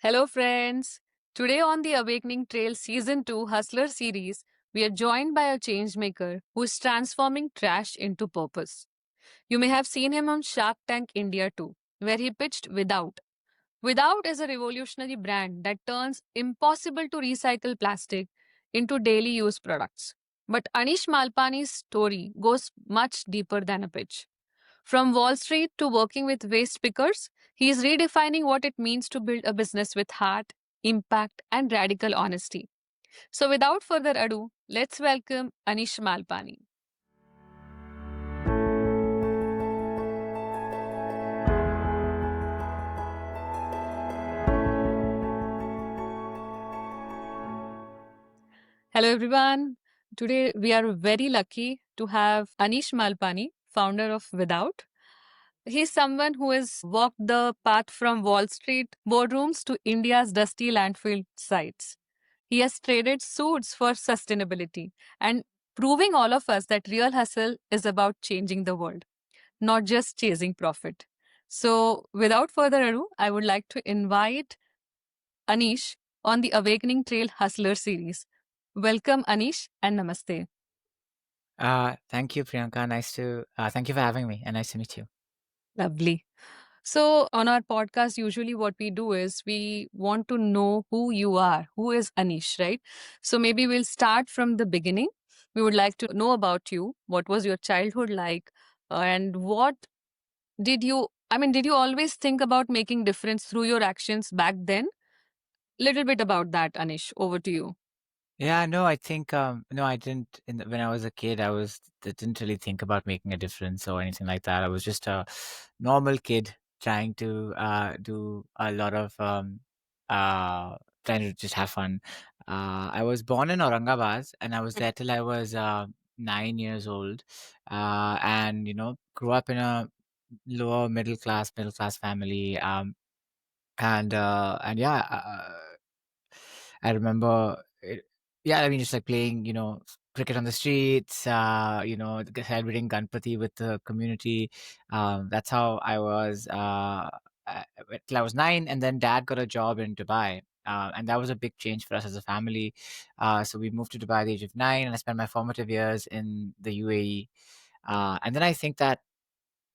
Hello, friends. Today on the Awakening Trail Season 2 Hustler series, we are joined by a changemaker who is transforming trash into purpose. You may have seen him on Shark Tank India too, where he pitched Without. Without is a revolutionary brand that turns impossible to recycle plastic into daily use products. But Anish Malpani's story goes much deeper than a pitch. From Wall Street to working with waste pickers, he is redefining what it means to build a business with heart, impact, and radical honesty. So, without further ado, let's welcome Anish Malpani. Hello, everyone. Today, we are very lucky to have Anish Malpani, founder of Without. He's someone who has walked the path from Wall Street boardrooms to India's dusty landfill sites. He has traded suits for sustainability and proving all of us that real hustle is about changing the world, not just chasing profit. So, without further ado, I would like to invite Anish on the Awakening Trail Hustler series. Welcome, Anish, and namaste. Thank you, Priyanka. Thank you for having me and nice to meet you. Lovely. So, on our podcast, usually what we do is we want to know who you are, who is Anish, right? So, maybe we'll start from the beginning. We would like to know about you. What was your childhood like? And what did you always think about making difference through your actions back then? Little bit about that, Anish. Over to you. Yeah, no, I think no, I didn't. When I was a kid, I didn't really think about making a difference or anything like that. I was just a normal kid trying to do a lot of uh, trying to just have fun. I was born in Aurangabad, and I was there till I was 9 years old, and grew up in a middle class family. And yeah. I remember it, yeah, I mean, just like playing, cricket on the streets, celebrating Ganpati with the community. That's how I was till I was 9, and then dad got a job in Dubai. And that was a big change for us as a family. So we moved to Dubai at the age of 9, and I spent my formative years in the UAE. And then I think that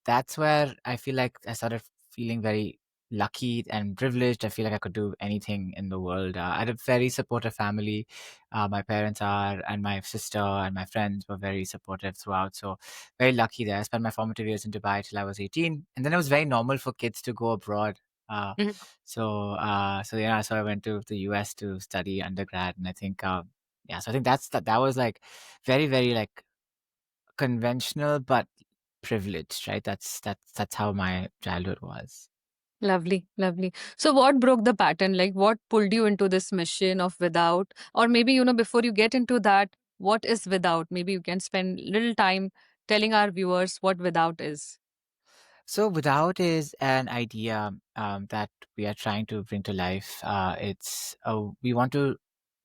that's where I feel like I started feeling very lucky and privileged. I feel like I could do anything in the world. I had a very supportive family. My parents are, and my sister and my friends were very supportive throughout. So, very lucky there. I spent my formative years in Dubai till I was 18. And then it was very normal for kids to go abroad. Uh, Mhm. so yeah, so I went to the US to study undergrad. And I think, yeah, so I think that was like very, very like conventional, but privileged, right? That's how my childhood was. Lovely, lovely. So, what broke the pattern? Like, what pulled you into this mission of Without? Or maybe, before you get into that, what is Without? Maybe you can spend little time telling our viewers what Without is. So, Without is an idea that we are trying to bring to life. We want to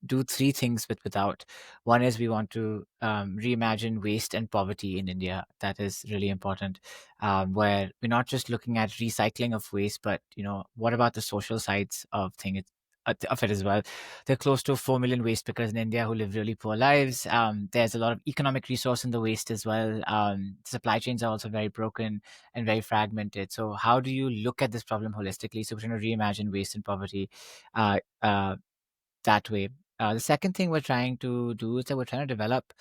do three things with Without. One is we want to reimagine waste and poverty in India. That is really important. Where we're not just looking at recycling of waste, but what about the social sides of of it as well. There are close to 4 million waste pickers in India who live really poor lives. There's a lot of economic resource in the waste as well. Supply chains are also very broken and very fragmented. So, how do you look at this problem holistically? So, we're trying to reimagine waste and poverty uh, uh, that way. The second thing we're trying to do is that we're trying to develop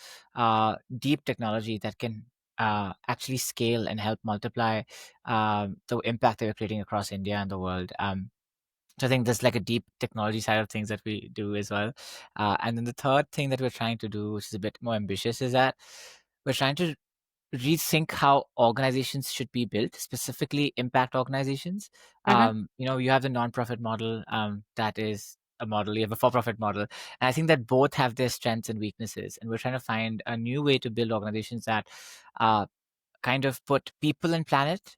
deep technology that can actually scale and help multiply the impact that we're creating across India and the world. So I think there's like a deep technology side of things that we do as well. And then the third thing that we're trying to do, which is a bit more ambitious, is that we're trying to rethink how organizations should be built, specifically impact organizations. Uh-huh. You have the nonprofit model, that is a model. You have a for-profit model, and I think that both have their strengths and weaknesses. And we're trying to find a new way to build organizations that uh, kind of put people and planet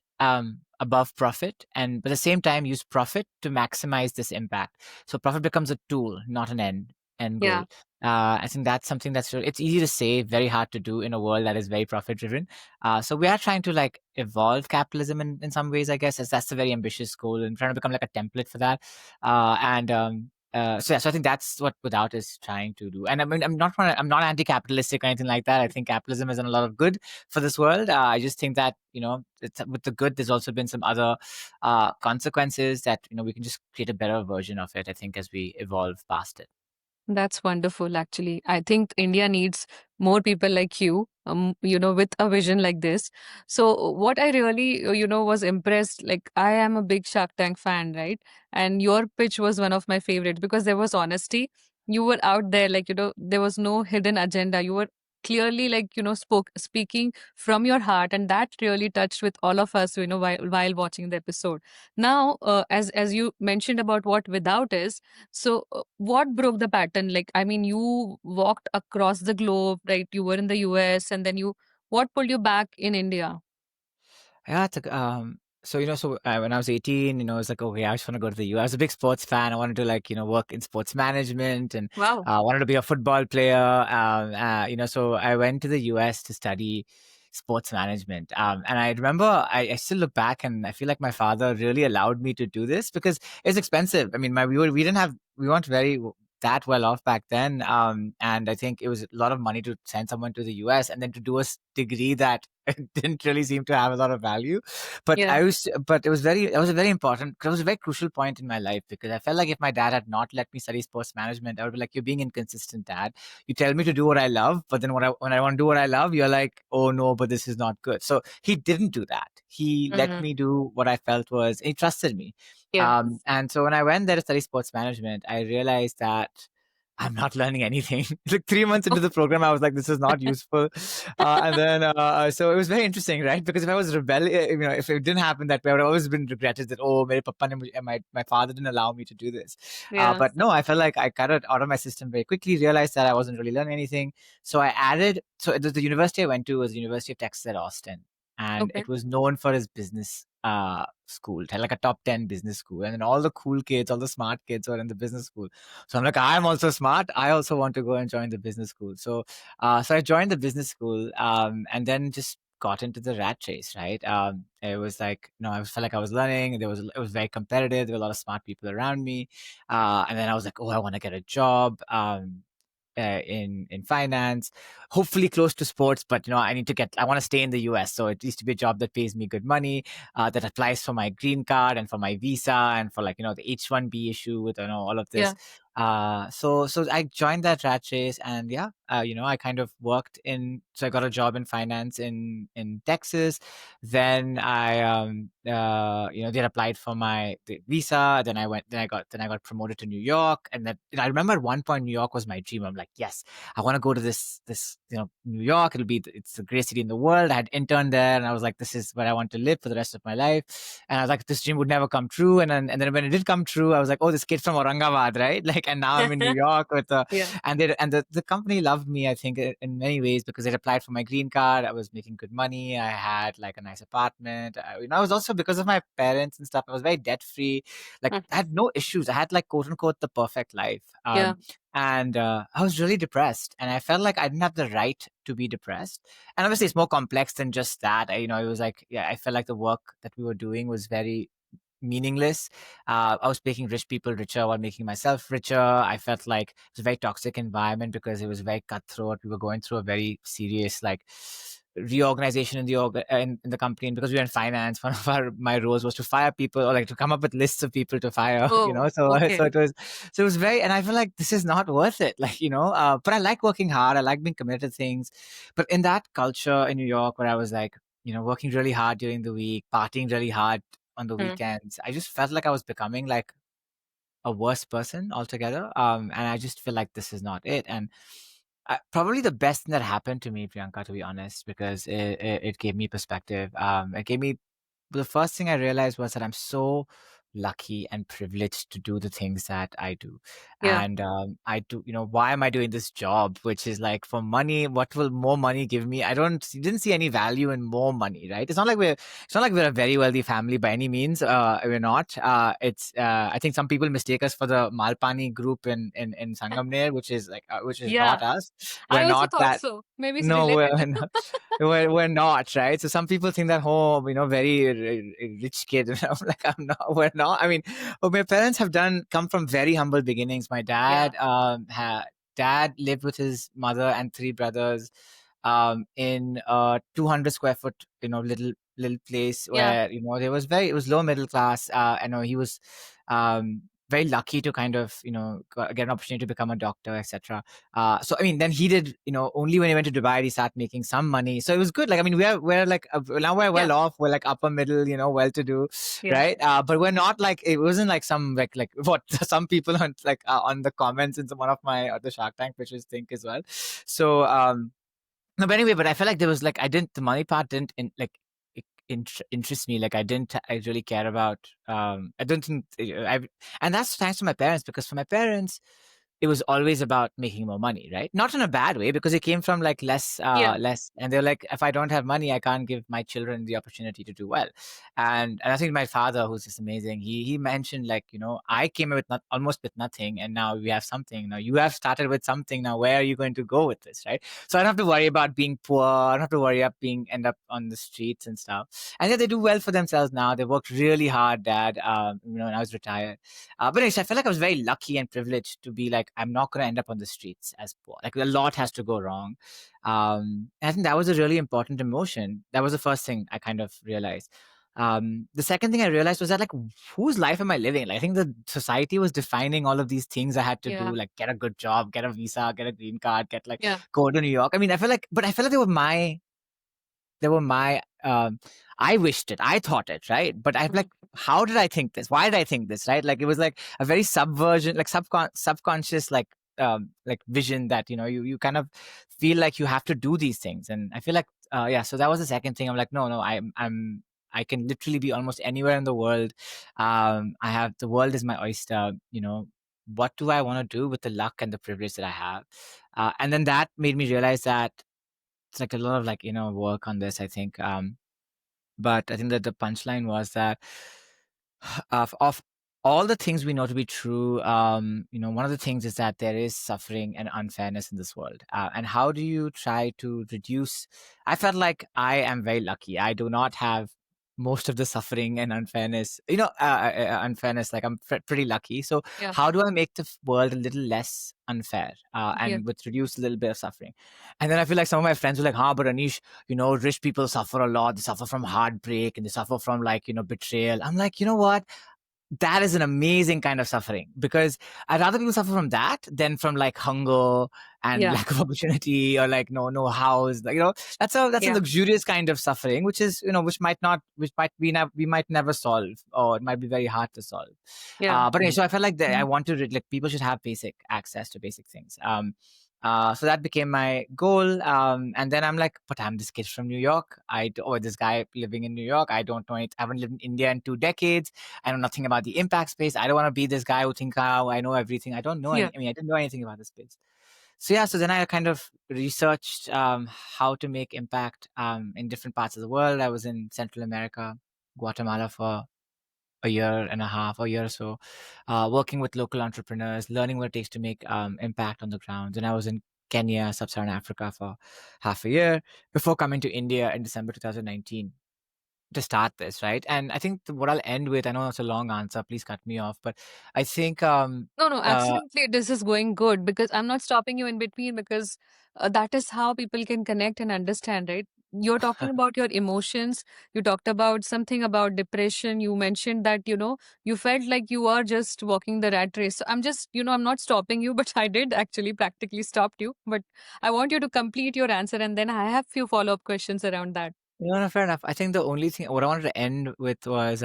above profit, and at the same time use profit to maximize this impact. So profit becomes a tool, not an end goal. Yeah. I think that's something it's easy to say, very hard to do in a world that is very profit driven. So we are trying to like evolve capitalism in some ways, I guess, as that's a very ambitious goal, and trying to become like a template for that. And so yeah, so I think that's what Without is trying to do. And I mean, I'm not anti-capitalistic or anything like that. I think capitalism has done a lot of good for this world. I just think that with the good, there's also been some other consequences that we can just create a better version of it. I think as we evolve past it. That's wonderful, actually. I think India needs more people like you, with a vision like this. So, what I really, was impressed, like, I am a big Shark Tank fan, right? And your pitch was one of my favorites because there was honesty. You were out there, like, there was no hidden agenda. You were clearly, like, speaking from your heart. And that really touched with all of us, while watching the episode. Now, as you mentioned about what without is, so, what broke the pattern? Like, I mean, you walked across the globe, right? You were in the US, and then what pulled you back in India? Yeah, when I was 18, it's like, okay, I just want to go to the US. I was a big sports fan. I wanted to like, work in sports management and Wow. wanted to be a football player. So I went to the US to study sports management. And I remember I still look back and I feel like my father really allowed me to do this because it's expensive. I mean, we weren't very that well off back then. And I think it was a lot of money to send someone to the US and then to do a degree that it didn't really seem to have a lot of value. Yeah. But it was a very important, because it was a very crucial point in my life, because I felt like if my dad had not let me study sports management, I would be like, you're being inconsistent, dad. You tell me to do what I love, but then when I want to do what I love, you're like, oh no, but this is not good. So he didn't do that. He let Hmm. me do what I felt he trusted me. Yeah. And so when I went there to study sports management, I realized that I'm not learning anything. Like 3 months into the program, I was like, this is not useful. So it was very interesting, right? Because if I was rebellious, if it didn't happen that way, I would have always been regretted that, oh, my father didn't allow me to do this. Yeah. But no, I felt like I cut it out of my system very quickly, realized that I wasn't really learning anything. So the university I went to was the University of Texas at Austin. And Okay. it was known for its business school. It had like a top 10 business school. And then all the cool kids, all the smart kids were in the business school. So I'm like, I'm also smart. I also want to go and join the business school. So I joined the business school, and then just got into the rat chase. Right. It was like, I felt like I was learning. It was very competitive. There were a lot of smart people around me, and then I was like, oh, I want to get a job. In finance, hopefully close to sports, but I want to stay in the US, so it needs to be a job that pays me good money, that applies for my green card and for my visa and for like the H1B issue with all of Yeah. this. So I joined that rat race, and yeah, I kind of so I got a job in finance in Texas. Then they had applied for the visa. Then I got promoted to New York, and I remember at one point New York was my dream. I'm like, yes, I want to go to this New York. It's the greatest city in the world. I had interned there, and I was like, this is where I want to live for the rest of my life. And I was like, this dream would never come true. And then when it did come true, I was like, oh, this kid from Aurangabad, right? Like, and now I'm in New York with Yeah. the company loved me, I think, in many ways, because they applied for my green card. I was making good money. I had like a nice apartment. I was also, because of my parents and stuff, I was very debt free. Like, Mm. I had no issues. I had like quote unquote the perfect life. Yeah. And I was really depressed, and I felt like I didn't have the right to be depressed. And obviously, it's more complex than just that. It was like, yeah, I felt like the work that we were doing was very meaningless. I was making rich people richer while making myself richer. I felt like it was a very toxic environment because it was very cutthroat. We were going through a very serious like reorganization in the company, and because we were in finance, one of my roles was to fire people, or like to come up with lists of people to fire. Oh, So okay. it was very, and I feel like this is not worth it. Like, but I like working hard. I like being committed to things. But in that culture in New York, where I was like, working really hard during the week, partying really hard on the Mm. weekends, I just felt like I was becoming like a worse person altogether. And I just feel like this is not it. And probably the best thing that happened to me, Priyanka, to be honest, because it gave me perspective. It gave me The first thing I realized was that I'm so lucky and privileged to do the things that I do. Yeah. And I do, why am I doing this job, which is like for money? What will more money give me? I didn't see any value in more money, right? It's not like we're a very wealthy family by any means. We're not. I think some people mistake us for the Malpani group in Sangamner, which is Yeah. not us. I We're also not thought that. so. Maybe it's No, related. we're not. We're not, right? So some people think that, oh, very rich kid. And I'm like, I'm not. We're not. I mean, my parents have come from very humble beginnings. My Yeah. dad lived with his mother and three brothers, in a 200 square foot, little place Yeah. where it was low middle class. I know he was, very lucky to kind of get an opportunity to become a doctor, etc. So I mean, then he did, only when he went to Dubai, he started making some money. So it was good. Like, I mean, we're like, now we're Yeah. well off. We're like upper middle, well to do, Yeah. right? But we're not like, it wasn't like some like what some people on like on the comments in one of my other Shark Tank pitches think as well. So no, but anyway, but I felt like there was like, the money part didn't interest me. Like, I really care about. I don't think and that's thanks to my parents, because for my parents, it was always about making more money, right? Not in a bad way, because it came from like Yeah. less, and they're like, if I don't have money, I can't give my children the opportunity to do well. And I think my father, who's just amazing, he mentioned, like, I came with almost with nothing, and now we have something. Now you have started with something. Now where are you going to go with this, right? So I don't have to worry about being poor. I don't have to worry about end up on the streets and stuff. And yeah, they do well for themselves now. They worked really hard, Dad. And I was retired. But anyways, I felt like I was very lucky and privileged to be like, I'm not going to end up on the streets as poor. Like, a lot has to go wrong. And I think that was a really important emotion. That was the first thing I kind of realized. The second thing I realized was that, like, whose life am I living? Like, I think the society was defining all of these things I had to Yeah. do, like get a good job, get a visa, get a green card, Yeah. go to New York. I mean, I felt like they were my I wished it, I thought it, right? But I'm Mhm. like, how did I think this? Why did I think this, right? Like, it was like a very subversion, like subconscious, like vision that, you kind of feel like you have to do these things. And I feel like, yeah, so that was the second thing. I'm like, no, I can literally be almost anywhere in the world. The world is my oyster. What do I want to do with the luck and the privilege that I have? And then that made me realize that it's like a lot of, like, work on this, I think. But I think that the punchline was that, of all the things we know to be true, one of the things is that there is suffering and unfairness in this world. And how do you try to reduce? I felt like I am very lucky. I do not have most of the suffering and unfairness, unfairness. Like, I'm pretty lucky. So Yeah. how do I make the world a little less unfair, Yeah. and with reduce a little bit of suffering? And then I feel like some of my friends were like, but Anish, rich people suffer a lot. They suffer from heartbreak, and they suffer from, like, betrayal. I'm like, you know what? That is an amazing kind of suffering, because I'd rather people suffer from that than from, like, hunger and Yeah. lack of opportunity, or like no house. Like, that's a Yeah. luxurious kind of suffering, which is, we might never solve, or it might be very hard to solve. Yeah. But anyway, so I felt like that I wanted to, like, people should have basic access to basic things. So that became my goal. And then I'm like, but I'm this kid from New York. Or this guy living in New York. I don't know it. I haven't lived in India in 2 decades. I know nothing about the impact space. I don't want to be this guy who thinks, I know everything. I don't know Yeah. any. I mean, I didn't know anything about this space. So yeah, so then I kind of researched, how to make impact, in different parts of the world. I was in Central America, Guatemala for a year and a half, a year or so, working with local entrepreneurs, learning what it takes to make, impact on the ground. And I was in Kenya, Sub-Saharan Africa for half a year before coming to India in December 2019 to start this, right? And I think what I'll end with, I know it's a long answer, please cut me off, but I think, No, no, uh, absolutely. This is going good because I'm not stopping you in between because that is how people can connect and understand, right? You're talking about your emotions. You talked about something about depression. You mentioned that, you felt like you are just walking the rat race. So I'm just, I'm not stopping you, but I did actually practically stopped you. But I want you to complete your answer and then I have few follow-up questions around that. no, fair enough. I think the only thing what I wanted to end with was,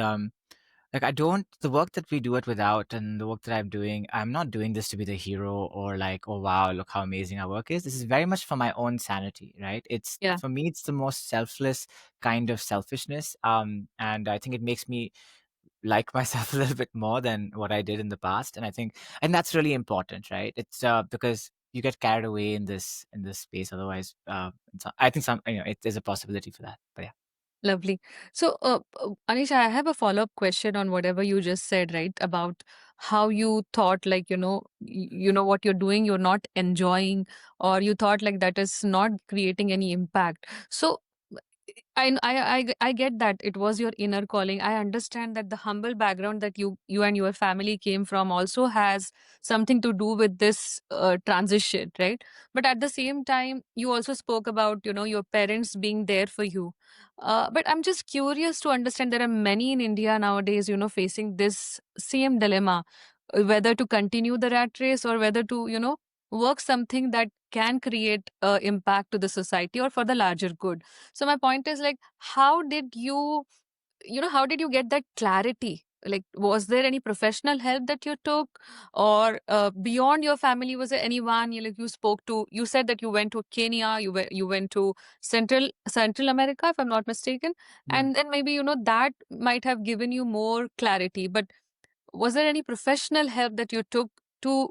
like, I don't the work that we do it without, and the work that I'm doing, I'm not doing this to be the hero, or like, oh wow, look how amazing our work is. This is very much for my own sanity, right? It's Yeah. For me, it's the most selfless kind of selfishness. And I think it makes me like myself a little bit more than what I did in the past. And I think, and that's really important, right? It's because you get carried away in this space. Otherwise, I think there's a possibility for that. But yeah. Lovely. So, Anish, I have a follow-up question on whatever you just said, right? About how you thought, like, you know what you're doing, you're not enjoying, or you thought like that is not creating any impact. So, I get that it was your inner calling. I understand that the humble background that you and your family came from also has something to do with this transition, right? But at the same time, you also spoke about your parents being there for you. But I'm just curious to understand. There are many in India nowadays, facing this same dilemma, whether to continue the rat race or whether to work something that can create impact to the society or for the larger good. So my point is like, how did how did you get that clarity? Like, was there any professional help that you took, or beyond your family, was there anyone you spoke to? You said that you went to Kenya, you went to Central America, if I'm not mistaken, Mm. and then maybe that might have given you more clarity. But was there any professional help that you took to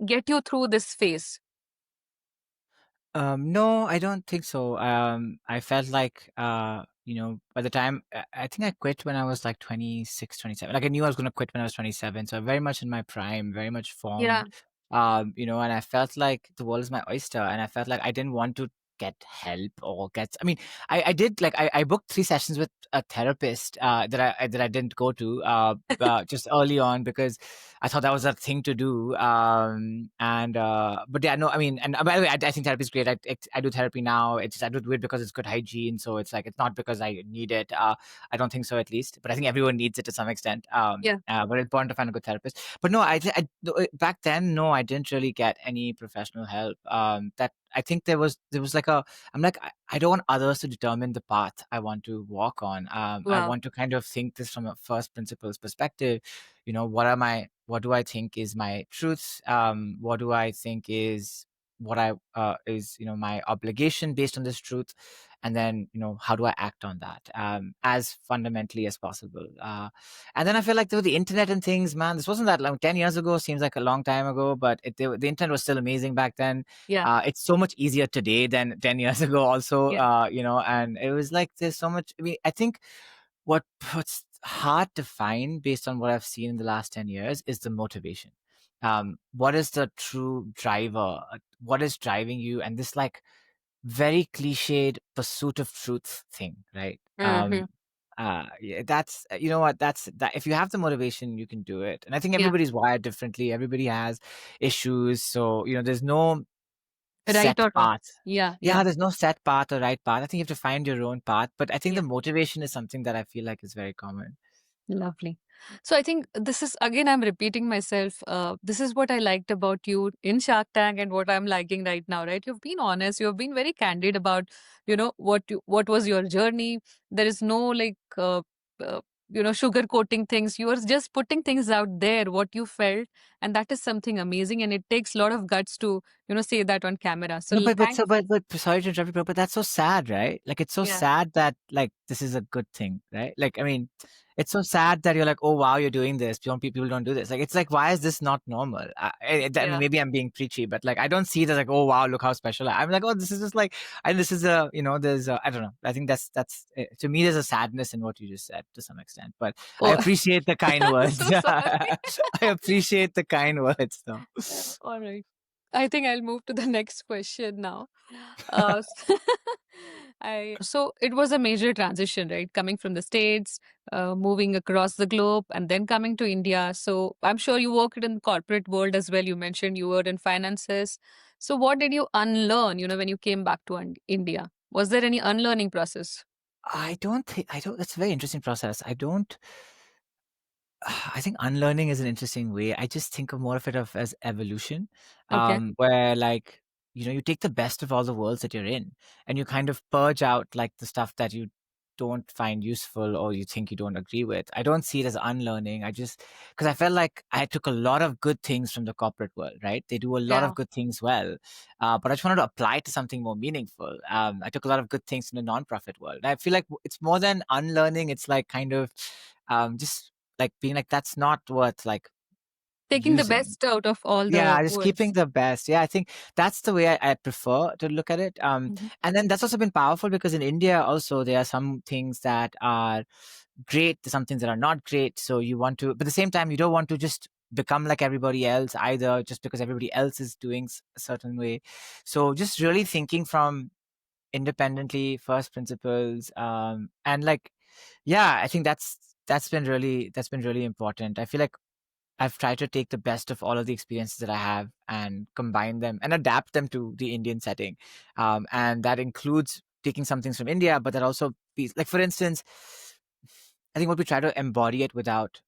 get you through this phase? No, I don't think so. I felt like, by the time I think I quit when I was like 26, 27. Like I knew I was going to quit when I was 27. So very much in my prime, very much Yeah, formed, and I felt like the world is my oyster. And I felt like I didn't want to get help or I mean, I did like, I booked 3 sessions with a therapist, that I didn't go to, just early on because I thought that was a thing to do. But yeah, no, I mean, and by the way, I think therapy is great. I do therapy now. I do it because it's good hygiene. So it's like, it's not because I need it. I don't think so, at least. But I think everyone needs it to some extent. yeah, But it's important to find a good therapist. But no, no, back then, no, I didn't really get any professional help. That I think there was like I'm like, I don't want others to determine the path I want to walk on. I wow, want to kind of think this from a first principles perspective. What do I think is my truth? What do I think is what I is my obligation based on this truth? And then how do I act on that, as fundamentally as possible? And then I feel like there was the internet and things, man. This wasn't that long. 10 years ago seems like a long time ago, but the internet was still amazing back then. yeah, It's so much easier today than 10 years ago also. yeah, And it was like, there's so much. I mean, I think what's hard to find based on what I've seen in the last 10 years is the motivation. What is the true driver? What is driving you? And this like very cliched pursuit of truth thing, right? hmm, Yeah, that's you know what that's that. If you have the motivation, you can do it. And I think yeah. everybody's wired differently. Everybody has issues, so there's no Right set or wrong? path. Yeah, yeah, Yeah, there's no set path or right path. I think you have to find your own path. But I think yeah. the motivation is something that I feel like is very common. Lovely. So I think this is again, I'm repeating myself. This is what I liked about you in Shark Tank and what I'm liking right now, right? You've been honest, you've been very candid about, what was your journey. There is no like sugar coating things. You are just putting things out there, what you felt, and that is something amazing. And it takes a lot of guts to, say that on camera. So No, thanks. but sorry to interrupt you, bro, but that's so sad, right? Like it's so Yeah, sad that like this is a good thing, right? Like I mean, it's so sad that you're like, oh wow, you're doing this. People don't do this. Like it's like, why is this not normal? I mean, yeah. maybe I'm being preachy, but like I don't see it as like, oh wow, look how special I'm like, oh, this is just like, and this is there's I don't know. I think that's to me, there's a sadness in what you just said to some extent, but I Oh, appreciate the kind I'm words. so sorry. I appreciate the kind words, though. All right. I think I'll move to the next question now. So it was a major transition, right? Coming from the States, moving across the globe, and then coming to India. So I'm sure you worked in the corporate world as well. You mentioned you were in finances. So what did you unlearn, when you came back to India? Was there any unlearning process? I don't. That's a very interesting process. I don't. I think unlearning is an interesting way. I just think of more of it as evolution, Okay. where like you take the best of all the worlds that you're in, and you kind of purge out like the stuff that you don't find useful or you think you don't agree with. I don't see it as unlearning. I just because I felt like I took a lot of good things from the corporate world, right? They do a lot Yeah. of good things well, but I just wanted to apply it to something more meaningful. I took a lot of good things from the nonprofit world. And I feel like it's more than unlearning. It's like kind of just like being like that's not worth like Taking the using. best out of all the Yeah, just keeping words. the best. Yeah, I think that's the way I prefer to look at it. Mhm. And then that's also been powerful because in India also there are some things that are great, some things that are not great. So you want to, but at the same time, you don't want to just become like everybody else either, just because everybody else is doing a certain way. So just really thinking from independently, first principles, and like, yeah, I think that's been really important. I feel like I've tried to take the best of all of the experiences that I have and combine them and adapt them to the Indian setting. And that includes taking some things from India, but that also be like, for instance, I think what we try to embody it without,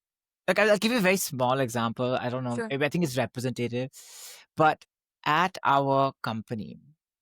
like, I'll give you a very small example. I don't know, Sure. maybe I think it's representative, but at our company,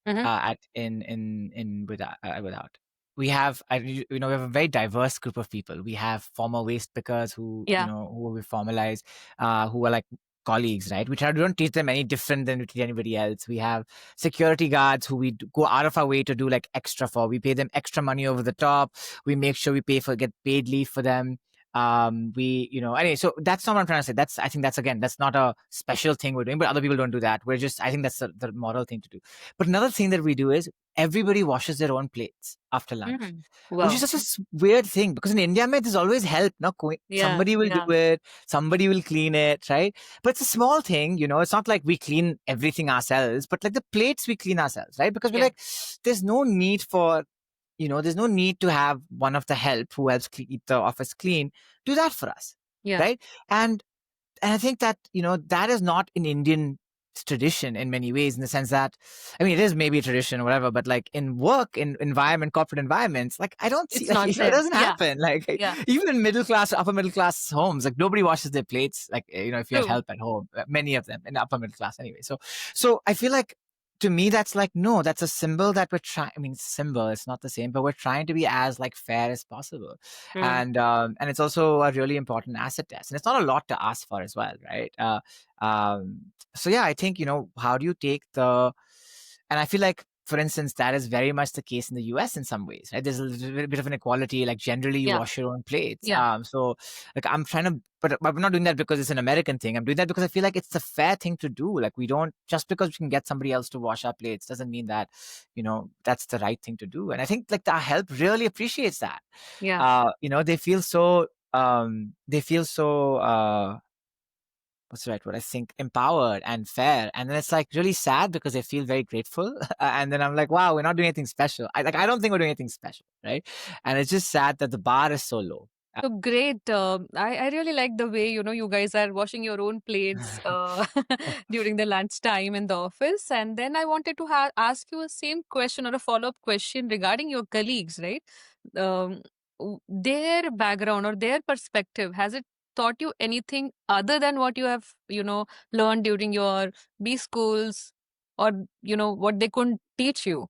Hmm. at in without we have we have a very diverse group of people. We have former waste pickers who Yeah. who we formalize, who are like colleagues, right? We don't treat them any different than we treat anybody else. We have security guards who go out of our way to do like extra for. We pay them extra money over the top. We make sure we get paid leave for them. We anyway, so that's not what I'm trying to say. That's I think that's again, that's not a special thing we're doing, but other people don't do that. We're just, I think that's the moral thing to do. But another thing that we do is everybody washes their own plates after lunch, Hmm. which is Wow. such a weird thing because in India, man, there's always help. No, Yeah. somebody will do Yeah. it, somebody will clean it, right? But it's a small thing, it's not like we clean everything ourselves, but like the plates we clean ourselves, right? Because we're Yeah. like, there's no need for, there's no need to have one of the help who helps keep the office clean do that for us, Yeah. right? And I think that, that is not an Indian tradition in many ways, in the sense that, I mean, it is maybe a tradition or whatever, but like in work, in corporate environments, like I don't see, It's like, not it there. doesn't Yeah. happen. Like Yeah. even in middle class, upper middle class homes, like nobody washes their plates, like, if you have True. help at home, many of them in upper middle class anyway. So I feel like, to me, that's like, no, that's a symbol that we're trying, I mean, symbol, it's not the same, but we're trying to be as like fair as possible. True. And it's also a really important asset test, and it's not a lot to ask for as well, right? So yeah, I think, how do you take the, and I feel like, for instance, that is very much the case in the US in some ways, right? There's a little bit of an equality, like generally you Yeah. wash your own plates. Yeah. So like I'm trying to, but I'm not doing that because it's an American thing. I'm doing that because I feel like it's the fair thing to do. Like we don't, just because we can get somebody else to wash our plates doesn't mean that, that's the right thing to do. And I think like the help really appreciates that. Yeah. They feel so, what's the right word? I think empowered and fair. And then it's like really sad because they feel very grateful. And then I'm like, wow, we're not doing anything special. I don't think we're doing anything special, right? And it's just sad that the bar is so low. So great. I really like the way, you guys are washing your own plates during the lunch time in the office. And then I wanted to ask you a same question or a follow up question regarding your colleagues, right? Um, their background or their perspective, has it taught you anything other than what you have, learned during your B schools, or, what they couldn't teach you?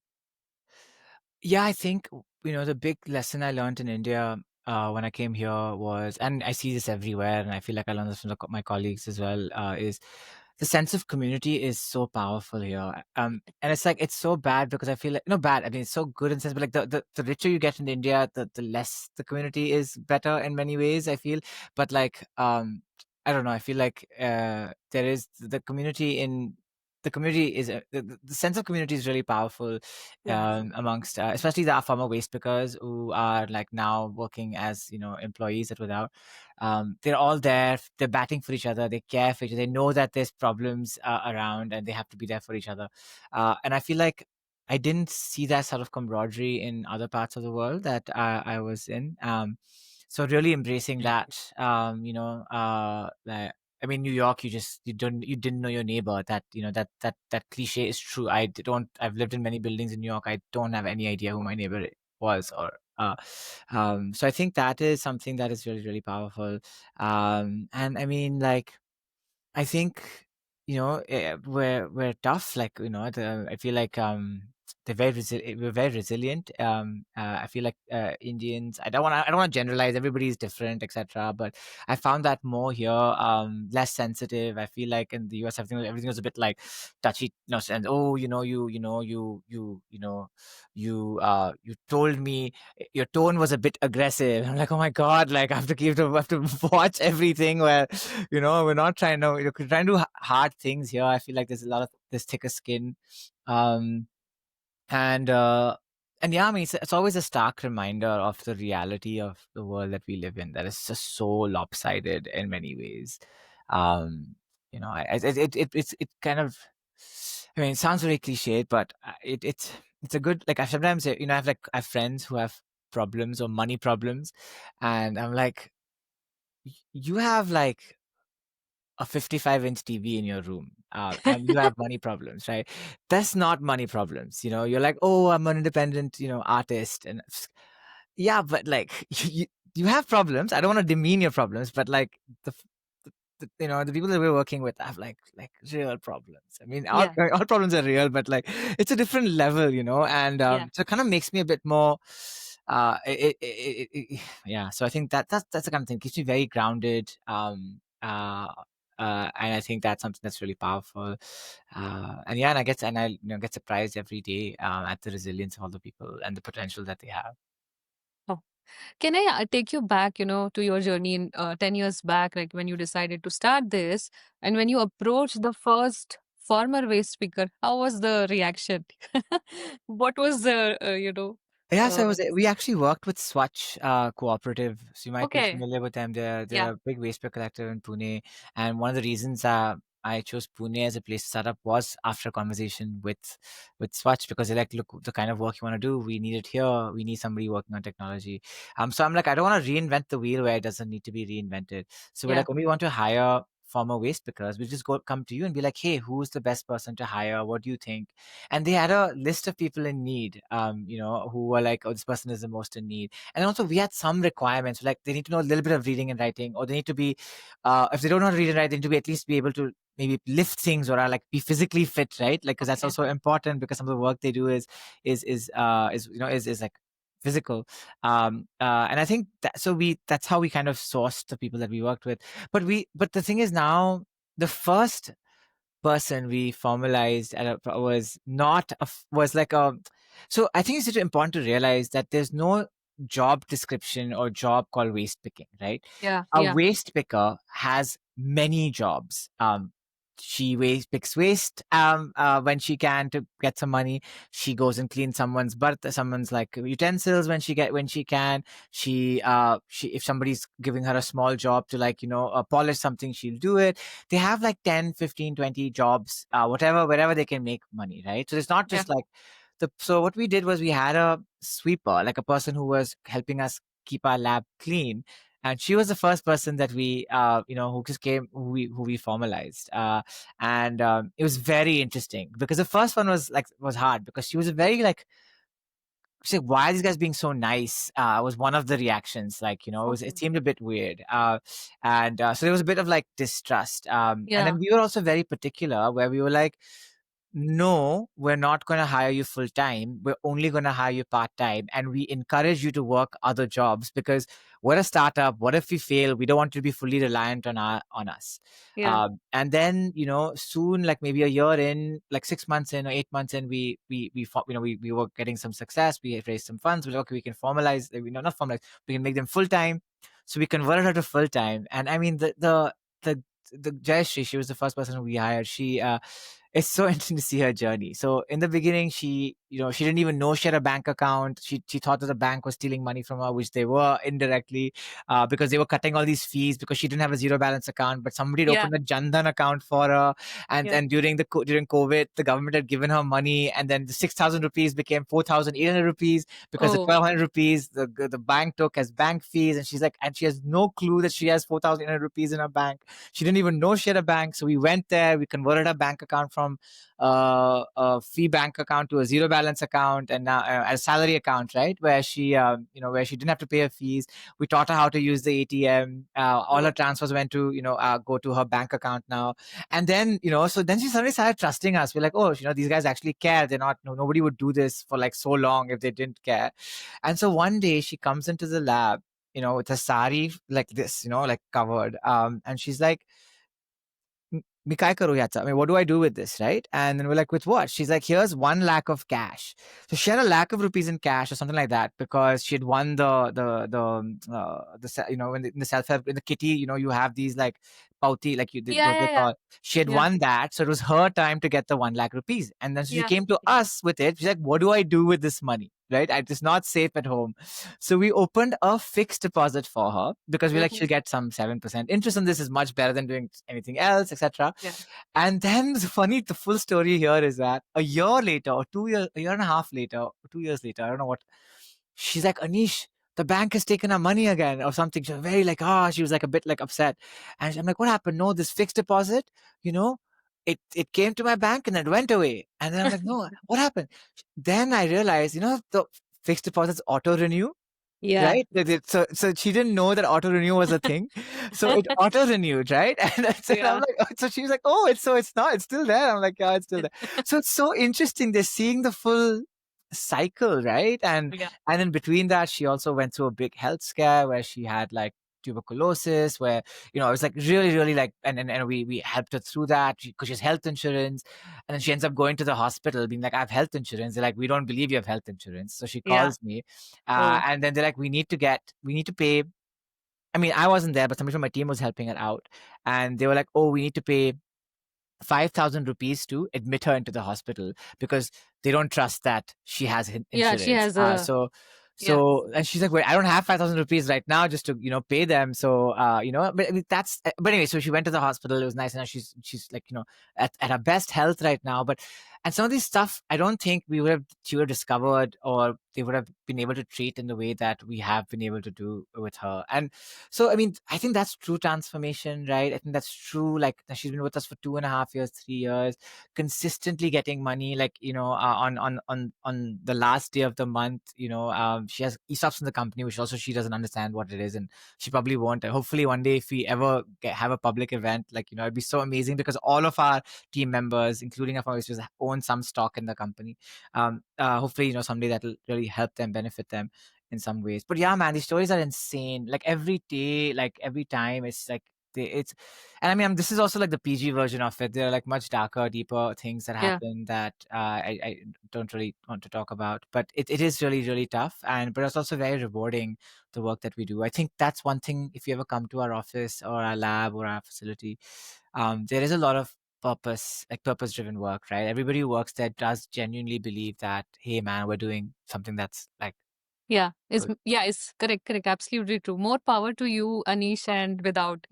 Yeah, I think, the big lesson I learned in India when I came here was, and I see this everywhere, and I feel like I learned this from my colleagues as well, is the sense of community is so powerful here. And it's like, it's so bad because I feel like, no, bad, I mean, it's so good in sense, but like the richer you get in India, the less the community is better in many ways, I feel. But like, I don't know, I feel like there is the community is the sense of community is really powerful, Yeah. amongst especially the farmer waste pickers who are like now working as employees at Without. They're all there, they're batting for each other, they care for each other, they know that there's problems around and they have to be there for each other. And I feel like I didn't see that sort of camaraderie in other parts of the world that I was in. So really embracing that, like, I mean, New York, you didn't know your neighbor. That that cliche is true. I've lived in many buildings in New York. I don't have any idea who my neighbor was, or so I think that is something that is really, really powerful. And I mean, like, I think, we're tough. Like, I feel like, we're very resilient. I feel like Indians. I don't want to generalize. Everybody's different, etc. But I found that more here, less sensitive. I feel like in the US, everything was a bit like touchy, and oh, you told me your tone was a bit aggressive. I'm like, oh my god, like I have to watch everything. Where we're not trying to we're trying to do hard things here. I feel like there's a lot of this thicker skin. Um, and yeah, I mean, it's always a stark reminder of the reality of the world that we live in, that is just so lopsided in many ways. It kind of, I mean, it sounds very cliched, but it's a good, like, I sometimes say, I have friends who have problems or money problems, and I'm like, you have like a 55-inch TV in your room, and you have money problems, right? That's not money problems. You're like, oh, I'm an independent, artist, and yeah, but like you have problems. I don't want to demean your problems, but like the people that we're working with have like real problems. I mean, our Yeah. our problems are real, but like it's a different level, and Yeah. so it kind of makes me a bit more. Yeah. So I think that's the kind of thing, keeps me very grounded. And I think that's something that's really powerful. And yeah, and I get surprised every day at the resilience of all the people and the potential that they have. Oh. Can I take you back, to your journey in 10 years back, like when you decided to start this and when you approached the first former waste speaker, how was the reaction? What was the, Yeah, uh, so we actually worked with Swatch Cooperative. So you might be okay. familiar with them. Yeah. They're a big waste paper collector in Pune. And one of the reasons I chose Pune as a place to start up was after a conversation with Swatch, because they're like, look, the kind of work you want to do, we need it here. We need somebody working on technology. So I'm like, I don't want to reinvent the wheel where it doesn't need to be reinvented. So we're Yeah. like, when we want to hire former waste pickers, we just come to you and be like, hey, who's the best person to hire? What do you think? And they had a list of people in need, who were like, oh, this person is the most in need. And also we had some requirements, like they need to know a little bit of reading and writing, or they need to be, if they don't know how to read and write, they need to be at least be able to maybe lift things, or like be physically fit, right? Like, because that's Okay. also important, because some of the work they do is like physical. And I think that's how we kind of sourced the people that we worked with. But the thing is, now the first person we formalized was not was like a, so I think it's just important to realize that there's no job description or job called waste picking, right? Yeah. A Yeah. waste picker has many jobs. She picks waste when she can to get some money. She goes and cleans someone's like utensils when she can. She if somebody's giving her a small job to, like, polish something, she'll do it. They have like 10, 15, 20 jobs, wherever they can make money, right? So it's not Yeah. just like so what we did was we had a sweeper, like a person who was helping us keep our lab clean. And she was the first person that we, who just came, who we formalized. And It was very interesting, because the first one was hard, because she was a very like, she's like, why are these guys being so nice? Was one of the reactions. Like, Okay. it seemed a bit weird. And So there was a bit of like distrust. And Yeah. then we were also very particular, where we were like, no, we're not going to hire you full time. We're only going to hire you part time. And we encourage you to work other jobs, because we're a startup. What if we fail? We don't want you to be fully reliant on us. Yeah. And then, soon, like maybe a year in, like 6 months in or 8 months in, we were getting some success. We had raised some funds. We were like, okay, we can formalize, not formalize, we can make them full time. So we converted her to full time. And I mean, the Jayashree, she was the first person who we hired. It's so interesting to see her journey. So in the beginning, she didn't even know she had a bank account. She thought that the bank was stealing money from her, which they were indirectly, because they were cutting all these fees, because she didn't have a zero balance account. But somebody had Yeah. opened a Jandan account for her, and Yeah. then during COVID, the government had given her money, and then the 6,000 rupees became 4,800 rupees, because the Oh. 1,200 rupees the bank took as bank fees, and she's like, and she has no clue that she has 4,800 rupees in her bank. She didn't even know she had a bank. So we went there, we converted her bank account from from a fee bank account to a zero balance account, and now a salary account, right, where she where she didn't have to pay her fees. We taught her how to use the ATM. All her Oh, transfers went to go to her bank account now. And then so then she suddenly started trusting us. We're like, oh, these guys actually care. They're not, nobody would do this for like so long if they didn't care. And so one day she comes into the lab, with a sari like this, like covered. And she's like, "मी काय करू ह्याचा? I mean, what do I do with this, right?" And then we're like, "With what?" She's like, "Here's 1 lakh of cash." So she had 1 lakh of rupees in cash or something like that because she had won in the self help in the kitty. You have these like pauti, like yeah, what they yeah, yeah, call. She had yeah, won that, so it was her time to get the 1 lakh rupees. And then she yeah, came to us with it. She's like, "What do I do with this money?" Right? It's not safe at home. So we opened a fixed deposit for her because we're like, mhm, she'll get some 7% interest on this, is much better than doing anything else, etc. yeah, And then the full story here is that a year later, or 2 years, a year and a half later, or 2 years later, I don't know what, she's like, Anish, the bank has taken our money again, or something. She was very like, she was like a bit like upset. And I'm like, what happened? No, this fixed deposit, you know, it came to my bank and it went away. And then I'm like, no, what happened? Then I realized, the fixed deposits auto renew. yeah, Right? So she didn't know that auto renew was a thing. So it auto renewed, right? And I'm yeah, like, so she was like, oh, it's not, it's still there. I'm like, yeah, it's still there. So it's so interesting. They're seeing the full cycle, right? And yeah, and in between that, she also went through a big health scare where she had like tuberculosis, where it was like really, really like, and we helped her through that because she has health insurance. And then she ends up going to the hospital being like, I have health insurance. They're like, we don't believe you have health insurance. So she yeah. calls me, Oh, and then they're like, we need to pay. I mean, I wasn't there, but somebody from my team was helping her out. And they were like, oh, we need to pay 5,000 rupees to admit her into the hospital because they don't trust that she has yeah. She insurance. has a yeah, And she's like, wait, I don't have 5,000 rupees right now just to, pay them. So, but I mean, but anyway, so she went to the hospital. It was nice. And she's like, at her best health right now. And some of these stuff, I don't think she would have discovered, or they would have been able to treat in the way that we have been able to do with her. And so, I mean, I think that's true transformation, right? I think that's true. Like, she's been with us for 2.5 years, 3 years, consistently getting money. Like, on the last day of the month, she has ESOPs in the company, which also she doesn't understand what it is, and she probably won't. And hopefully, one day, if we ever have a public event, like, it'd be so amazing because all of our team members, including our founders, own some stock in the company. Hopefully, someday that'll really help them, benefit them in some ways. But yeah, man, these stories are insane. Like every day, like every time, it's like it's, and I mean, this is also like the PG version of it. There are like much darker, deeper things that yeah, happen that I don't really want to talk about. But it is really, really tough, but it's also very rewarding, the work that we do. I think that's one thing. If you ever come to our office or our lab or our facility, there is a lot of purpose driven work, right? Everybody who works there does genuinely believe that, hey man, we're doing something that's like yeah. good. It's correct, correct, absolutely true. More power to you, Anish, and without,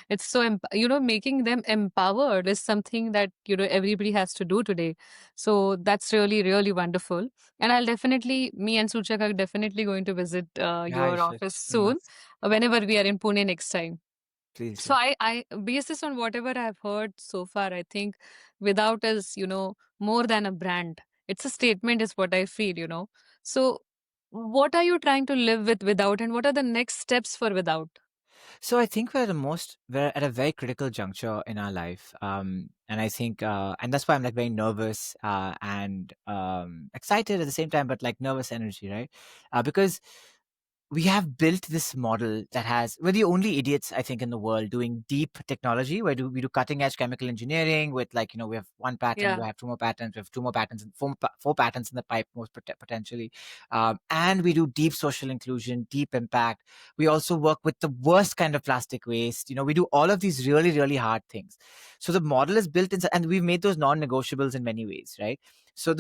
it's so making them empowered is something that everybody has to do today. So that's really, really wonderful. And me and Suchak are definitely going to visit Yeah, you your should. office You soon, must. whenever we are in Pune next time. Please So do. I basis on whatever I've heard so far, I think without is, more than a brand. It's a statement, is what I feel. So what are you trying to live with without, and what are the next steps for without? So I think we're at a very critical juncture in our life. And I think, and that's why I'm like very nervous, and excited at the same time, but like nervous energy, right? Because we have built this model that we're the only idiots, I think, in the world doing deep technology, where we do cutting edge chemical engineering with, like, we have one patent, Yeah, we have two more patents, we have two more patents, and four patents in the pipe, most potentially. And we do deep social inclusion, deep impact. We also work with the worst kind of plastic waste. We do all of these really, really hard things. So the model is built inside, and we've made those non-negotiables in many ways, right? So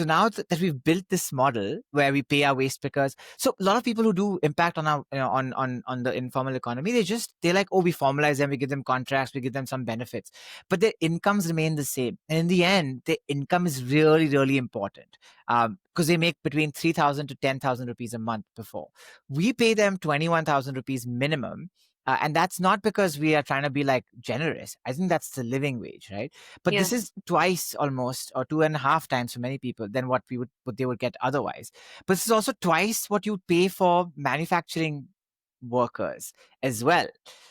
now that we've built this model where we pay our waste pickers, so a lot of people who do impact on our, on the informal economy, they're like, oh, we formalize them, we give them contracts, we give them some benefits, but their incomes remain the same. And in the end, their income is really, really important, because they make between 3,000 to 10,000 rupees a month. Before we pay them 21,000 rupees minimum, And that's not because we are trying to be like generous. I think that's the living wage, right? But Yeah. this is twice almost, or 2.5 times for many people than what they would get otherwise. But this is also twice what you pay for manufacturing workers as well.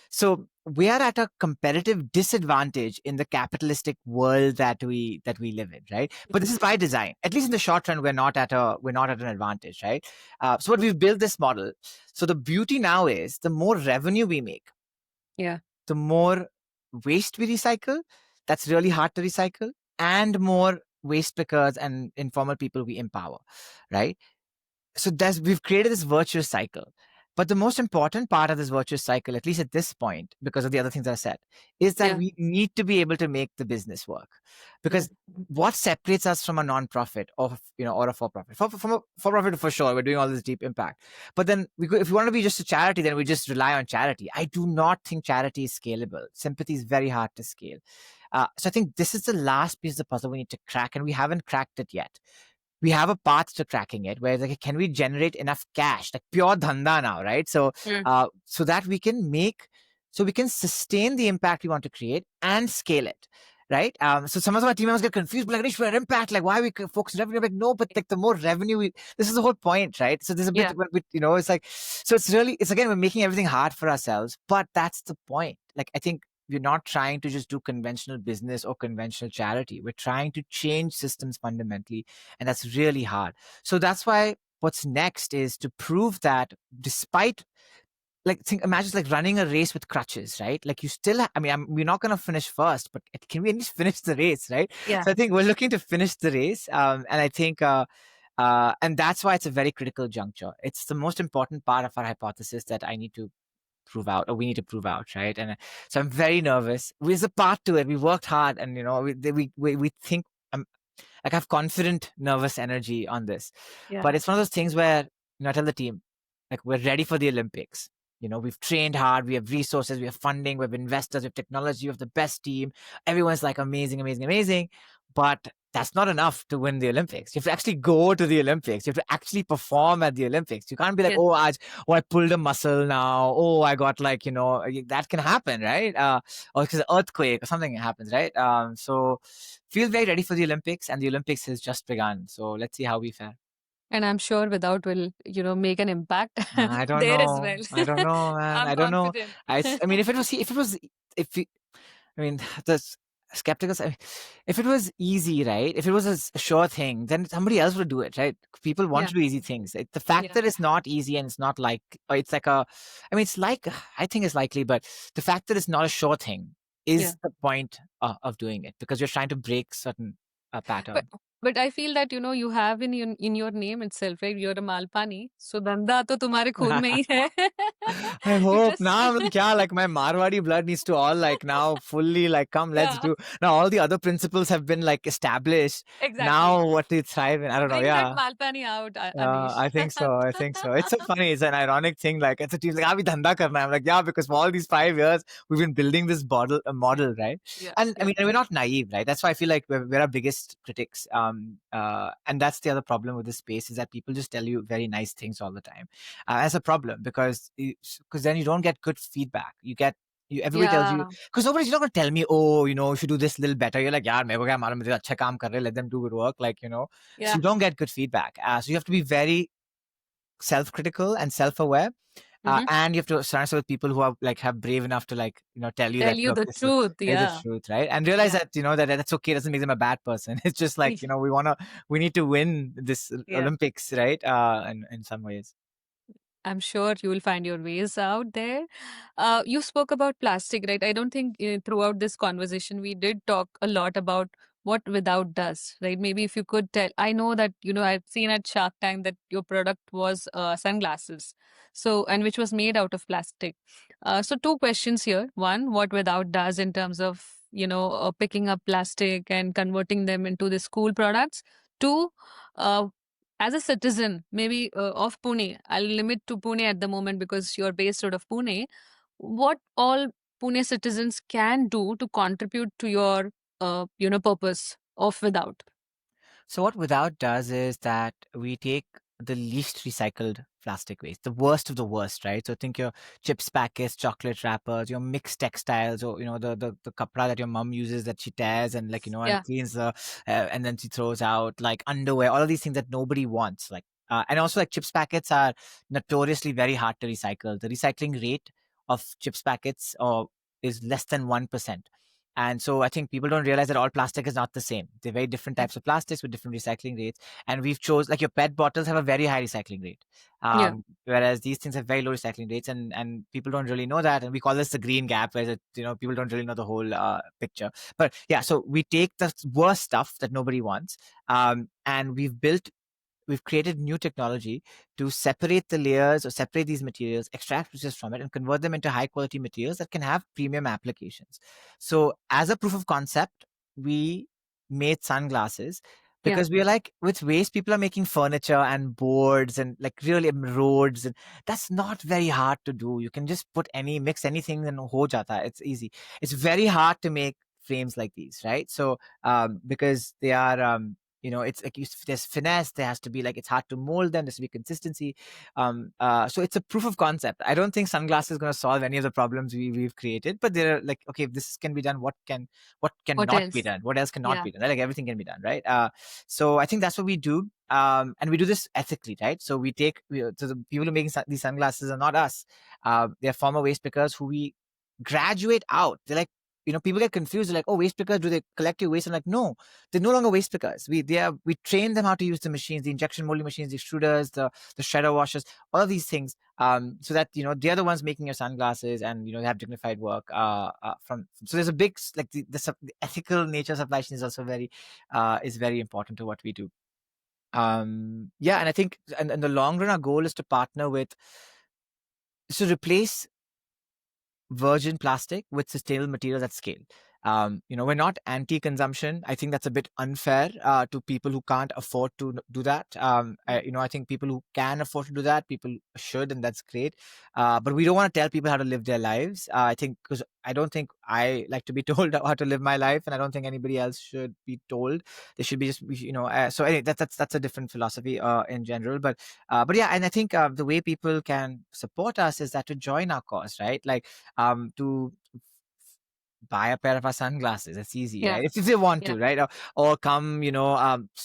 So we are at a competitive disadvantage in the capitalistic world that we live in, right? But this is by design. At least in the short run, we're not at an advantage, right? So what we've built this model. So the beauty now is the more revenue we make, Yeah. the more waste we recycle. That's really hard to recycle, and more waste pickers and informal people we empower, right? So we've created this virtuous cycle. But the most important part of this virtuous cycle, at least at this point, because of the other things I said, is that Yeah. we need to be able to make the business work. Yeah. Because what separates us from a non-profit, or a for-profit? From a for-profit, for sure, we're doing all this deep impact. But then if we want to be just a charity, then we just rely on charity. I do not think charity is scalable. Sympathy is very hard to scale. So I think this is the last piece of the puzzle we need to crack, and we haven't cracked it yet. We have a path to cracking it, where it's like, can we generate enough cash, like pure dhanda now, right? So Mm. so that we can sustain the impact we want to create and scale it, right? So some of my team members get confused, but like, Anish, we're impact, like, why are we focused on revenue? I'm like, no, but like the more revenue this is the whole point, right? So there's a Yeah. bit, it's like, so it's again, we're making everything hard for ourselves, but that's the point. Like, I think we're not trying to just do conventional business or conventional charity. We're trying to change systems fundamentally, and that's really hard. So that's why what's next is to prove that, despite, imagine like running a race with crutches, right? Like, you still we're not going to finish first, but can we at least finish the race, right? Yeah. So I think we're looking to finish the race, and I think and that's why it's a very critical juncture. It's the most important part of our hypothesis that I need to prove out, or we need to prove out, right? And so I'm very nervous. There's a part to it. We worked hard, and we think, like, I have confident, nervous energy on this. Yeah. But it's one of those things where, I tell the team, like, we're ready for the Olympics. We've trained hard, we have resources, we have funding, we have investors, we have technology, we have the best team. Everyone's like amazing, amazing, amazing. But that's not enough to win the Olympics. You have to actually go to the Olympics. You have to actually perform at the Olympics. You can't be like, Yeah. I pulled a muscle now. Oh, I got like, that can happen, right? Or because earthquake or something happens, right? So feel very ready for the Olympics, and the Olympics has just begun. So let's see how we fare. And I'm sure without will, make an impact I don't there as know. well. I don't know, man. I'm I don't know. confident. If it was, if we, I mean, the skeptics. If it was easy, right? If it was a sure thing, then somebody else would do it, right? People want Yeah. to do easy things. The fact Yeah. that it's not easy, and it's not like, or it's like a, it's like, I think it's likely, but the fact that it's not a sure thing Yeah. is the point of doing it, because you're trying to break certain But pattern. but I feel that you have in your name itself, right? You're a Malpani, so धंधा तो तुम्हारे खून में ही है. I You hope just now, like my Marwadi blood needs to all like now fully like come. Let's yeah, do now. All the other principles have been like established. exactly. Now, what do you thrive in? I don't know. Bring that Yeah, Malpani out, Anish. I think so. I think so. It's so funny. It's an ironic thing. Like, it's a team like, "Ah, we dhanda karna hai." I'm like, yeah, because for all these 5 years, we've been building this model, right? Yeah. And I Yeah. mean, we're not naive, right? That's why I feel like we're our biggest critics. And that's the other problem with this space, is that people just tell you very nice things all the time. As a problem, because then you don't get good feedback. Everybody tells you, Yeah. because nobody's not going to tell me, oh, you should do this a little better. You're like, yaar, मेरे को क्या मालूम, मुझे अच्छा काम कर रहे, let them do good work, like, so Yeah. you don't get good feedback. So you have to be very self-critical and self-aware. Hmm. And you have to surround yourself with people who are like have brave enough to, like, tell you Tell that, you look, the this truth. is the Yeah. truth, right? And realize Yeah. that, that that's okay. It doesn't make them a bad person. It's just like, we need to win this Yeah. Olympics, right? In some ways. I'm sure you will find your ways out there. You spoke about plastic, right? I don't think throughout this conversation we did talk a lot about what without does, right? Maybe if you could tell, I know that, I've seen at Shark Tank that your product was sunglasses, so, and which was made out of plastic. So, two questions here. One, what without does in terms of, picking up plastic and converting them into the school products. Two, uh, as a citizen, maybe of Pune, I'll limit to Pune at the moment because you're based out of Pune. What all Pune citizens can do to contribute to your, purpose of without? So what Without does is that we take the least recycled plastic waste, the worst of the worst, right? So think your chips packets, chocolate wrappers, your mixed textiles, or the kapra that your mom uses that she tears and and Yeah. cleans and then she throws out, like underwear, all of these things that nobody wants, and also like chips packets are notoriously very hard to recycle. The recycling rate of chips packets is less than 1%. And so I think people don't realize that all plastic is not the same. They're very different Yeah. types of plastics with different recycling rates, and we've chose, like, your PET bottles have a very high recycling rate, Yeah. whereas these things have very low recycling rates, and people don't really know that, and we call this the green gap, where people don't really know the whole picture. But yeah, so we take the worst stuff that nobody wants, and we've created new technology to separate the layers or separate these materials, extract resources from it, and convert them into high quality materials that can have premium applications. So, as a proof of concept, we made sunglasses Yeah. because we are like, with waste, people are making furniture and boards and like really roads, and that's not very hard to do. You can just mix anything and ho jata. It's easy. It's very hard to make frames like these, right? So, because they are it's like there's finesse, there has to be, like, it's hard to mold them, there's to be consistency. So it's a proof of concept. I don't think sunglasses is going to solve any of the problems we've created, but they're like, okay, if this can be done, what What cannot be else? done, what else cannot Yeah. be done, right? Like, everything can be done, right? So I think that's what we do. And we do this ethically, right? So so the people who are making these sunglasses are not us. They're former waste pickers who we graduate out. They're like, people get confused. They're like, oh, waste pickers, do they collect your waste? I'm like, no, they're no longer waste pickers. We train them how to use the machines, the injection molding machines, the extruders, the shredder washers, all of these things, so that they're the ones making your sunglasses, and they have dignified work. From So there's a big like the ethical nature of supply chain is very important to what we do. Yeah, and I think in the long run, our goal is to partner with so replace virgin plastic with sustainable materials at scale. We're not anti-consumption. I think that's a bit unfair to people who can't afford to do that. I think people who can afford to do that, people should, and that's great. But we don't want to tell people how to live their lives. I think, because I don't think I like to be told how to live my life, and I don't think anybody else should be told. They should be just, so anyway, that's a different philosophy in general. But yeah, and I think the way people can support us is that to join our cause, right? Like, to buy a pair of our sunglasses. It's easy, Yeah. right? If they want Yeah. to, right? Or come,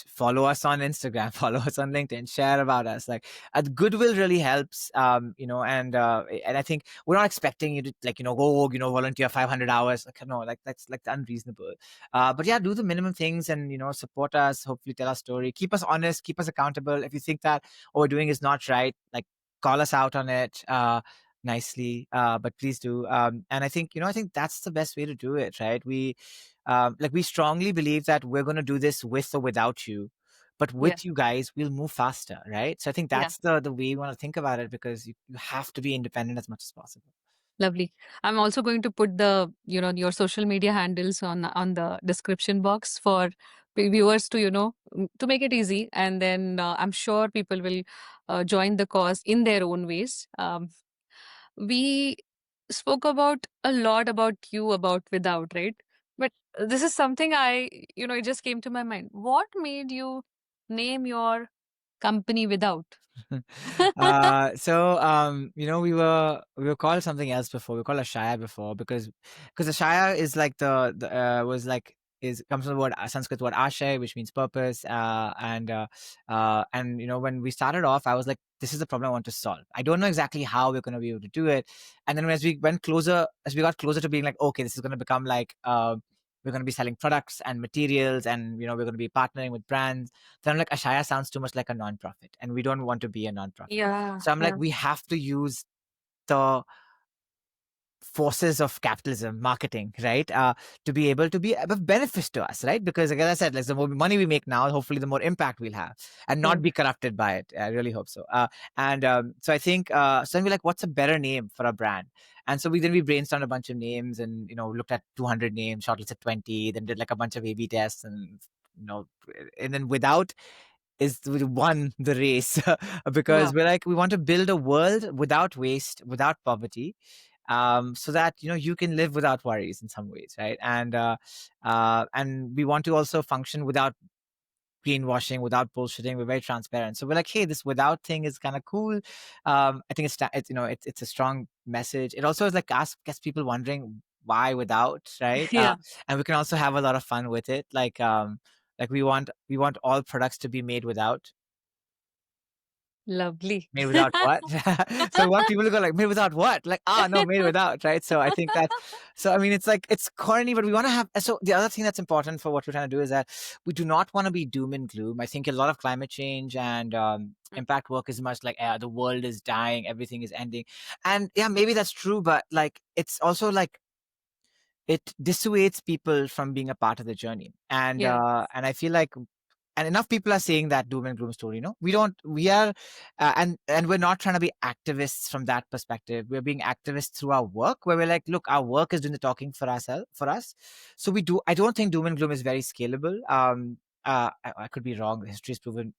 follow us on Instagram, follow us on LinkedIn, share about us. Like, goodwill really helps, and I think we're not expecting you to, like, go, volunteer 500 hours. Like, no, like, that's like unreasonable. But yeah, do the minimum things, and, support us, hopefully tell our story, keep us honest, keep us accountable. If you think that what we're doing is not right, like, call us out on it. Nicely, but please do. And I think that's the best way to do it, right? We strongly believe that we're going to do this with or without you, but Yeah. with you guys we'll move faster, right? So I think Yeah. that's the way you want to think about it, because you have to be independent as much as possible. Lovely. I'm also going to put your social media handles on the description box for viewers to, to make it easy. And then I'm sure people will join the cause in their own ways. We spoke about a lot about you, about without, right? But this is something it just came to my mind. What made you name your company without? We were called something else before. We were called a Shire before, because the Shire is like the was like is comes from the word Sanskrit word Ashay, which means purpose. And when we started off, I was like, this is the problem I want to solve. I don't know exactly how we're going to be able to do it. And then as we got closer to being like, okay, this is going to become like, we're going to be selling products and materials, and we're going to be partnering with brands. Then I'm like, Ashaya sounds too much like a nonprofit, and we don't want to be a nonprofit. Yeah. So I'm like, Yeah. we have to use the forces of capitalism, marketing, right? To be able to be of benefits to us, right? Because, like, as I said, like, the more money we make now, hopefully the more impact we'll have, and not Hmm. be corrupted by it. I really hope so. And So I think, so then we're like, what's a better name for a brand? And so we brainstormed a bunch of names, and looked at 200 names, shortlisted 20, then did like a bunch of A/B tests, you know, and then without is won the race because Wow. we're like, we want to build a world without waste, without poverty, so that you can live without worries in some ways, right? And we want to also function without greenwashing, without bullshitting. We're very transparent. So we're like, hey, this without thing is kind of cool. I think it's it's a strong message. It also is like gets people wondering why without, right? Yeah, And we can also have a lot of fun with it. Like we want all products to be made without. lovely. Made without what? So we want people to go like, made without what? Like, no, made without, right? So I think that, so I mean, it's like, it's corny, but we want to have, so the other thing that's important for what we're trying to do is that we do not want to be doom and gloom. I think a lot of climate change and impact work is much like, the world is dying, everything is ending. And yeah, maybe that's true, but like, it's also like, it dissuades people from being a part of the journey. Yeah, And I feel like, and enough people are saying that doom and gloom story. No, we are, and we're not trying to be activists from that perspective. We're being activists through our work, where we're like, look, our work is doing the talking for ourselves, for us. So I don't think doom and gloom is very scalable. I could be wrong. History has proven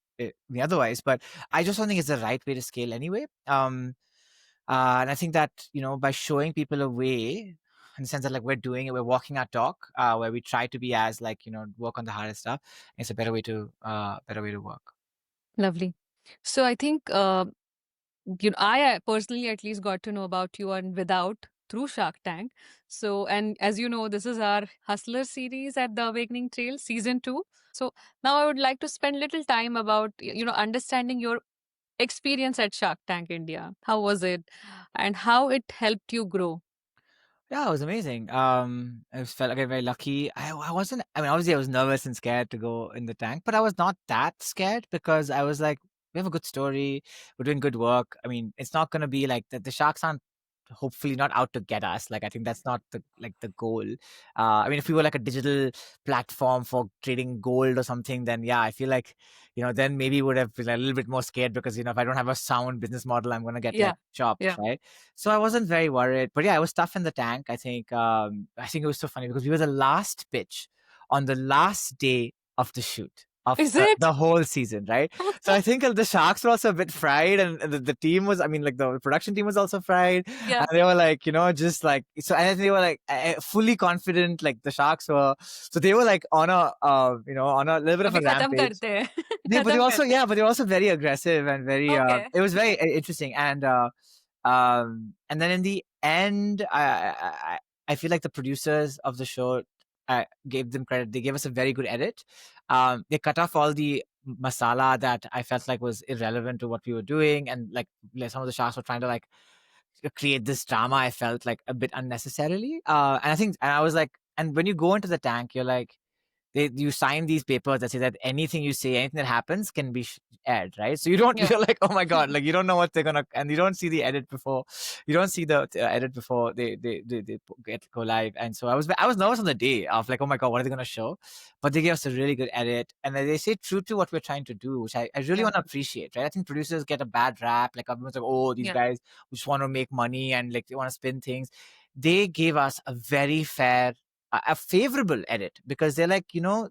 me otherwise, but I just don't think it's the right way to scale anyway. And I think that, by showing people a way, in the sense that like we're doing it, we're walking our talk, where we try to be as like, work on the hardest stuff. It's a better way to work. lovely. So I think I personally at least got to know about you and without through Shark Tank. So, and as you know, this is our Hustler series at the Awakening Trail, season 2. So now I would like to spend little time about understanding your experience at Shark Tank India. How was it, and how it helped you grow? Yeah, it was amazing. I felt like I very lucky. I wasn't. I mean, obviously, I was nervous and scared to go in the tank, but I was not that scared because I was like, we have a good story. We're doing good work. I mean, it's not going to be like the sharks aren't hopefully not out to get us. Like, I think that's not the goal. I mean, if we were like a digital platform for trading gold or something, then yeah, I feel like, then maybe would have been a little bit more scared because, if I don't have a sound business model, I'm going to get Yeah, like chopped, yeah. right? So I wasn't very worried, but yeah, I was tough in the tank. I think it was so funny because we were the last pitch on the last day of the shoot of Is the it? whole season, right? So I think the Sharks were also a bit fried, and the team was, I mean, like the production team was also fried, Yeah. and they were like, just like, so, and they were like fully confident, like the Sharks were, so they were like on a little bit of अभी a खत्म rampage. करते हैं. But they खत्म also, करते हैं. yeah, but they were also very aggressive and very. Okay. It was very interesting, and then in the end, I feel like the producers of the show, gave them credit. They gave us a very good edit. They cut off all the masala that I felt like was irrelevant to what we were doing, and like some of the sharks were trying to like create this drama. I felt like a bit unnecessarily. And I was like, and when you go into the tank, you're like, you sign these papers that say that anything you say, anything that happens can be aired, right? So you don't, Yeah. you're like, oh my god, like you don't know what they're gonna, and you don't see the edit before, you don't see the edit before they get go live. And so I was nervous on the day of like, oh my god, what are they gonna show? But they gave us a really good edit, and they say true to what we're trying to do, which I really Yeah. want to appreciate, right? I think producers get a bad rap, like everyone's like, oh, these Yeah. guys just want to make money and like they want to spin things. They gave us a very fair, a favorable edit because they're like, I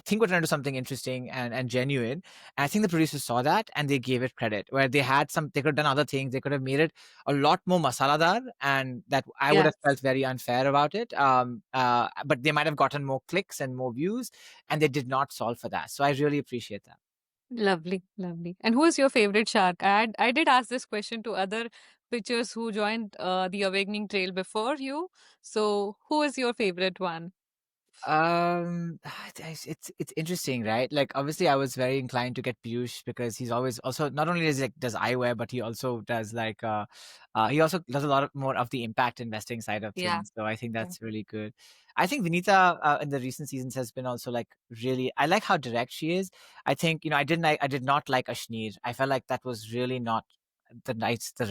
think we're trying to do something interesting and genuine. And I think the producers saw that and they gave it credit. Where they could have done other things. They could have made it a lot more masaladar, and that I would Yeah. have felt very unfair about it. But they might have gotten more clicks and more views, and they did not solve for that. So I really appreciate that. Lovely, lovely. And who is your favorite shark? I did ask this question to other pitchers who joined the Awakening Trail before you. So, who is your favorite one? It's interesting, right? Like obviously, I was very inclined to get Piyush because he's always also not only does eyewear, but he also does he also does a lot of more of the impact investing side of Yeah. things. So I think Yeah. that's really good. I think Vinita in the recent seasons has been also like really. I like how direct she is. I think I did not like Ashneer. I felt like that was really not the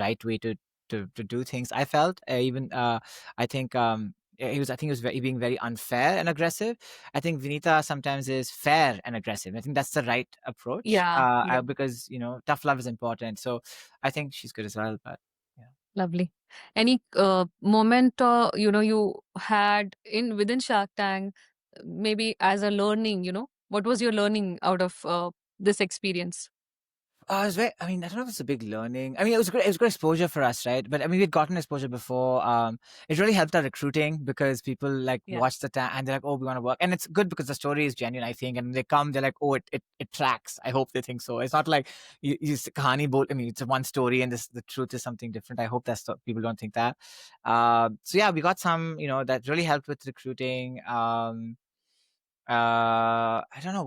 right way to do things. I felt even I think I think he was being very unfair and aggressive. I think Vinita sometimes is fair and aggressive. I think that's the right approach Yeah. Yeah. because tough love is important. So I think she's good as well. But yeah. Lovely. Any moment you had in within Shark Tank, maybe as a learning, what was your learning out of this experience? It was very, I mean, I don't know if it's a big learning. I mean, it was good exposure for us, right? But I mean, we'd gotten exposure before. It really helped our recruiting because people like Yeah. watch the and they're like, oh, we want to work. And it's good because the story is genuine, I think. And when they come, they're like, oh, it tracks. I hope they think so. It's not like you kahani bolt. I mean, it's one story and the truth is something different. I hope people don't think that. So yeah, we got some, that really helped with recruiting. I don't know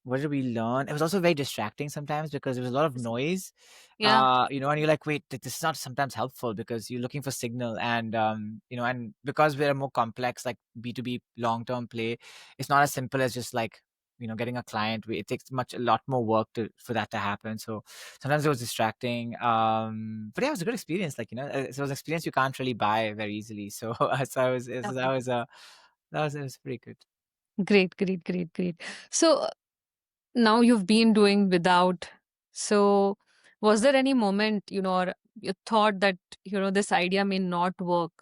what did we learn? It was also very distracting sometimes because there was a lot of noise. Yeah. And you're like, wait, this is not sometimes helpful because you're looking for signal and and because we're a more complex like B2B long-term play, it's not as simple as just like getting a client. It takes a lot more work for that to happen. So sometimes it was distracting. But yeah, it was a good experience. Like, it was an experience you can't really buy very easily. So, so Okay. it was pretty good. Great, great, great, great. So now you've been doing without. So was there any moment, or you thought that, this idea may not work?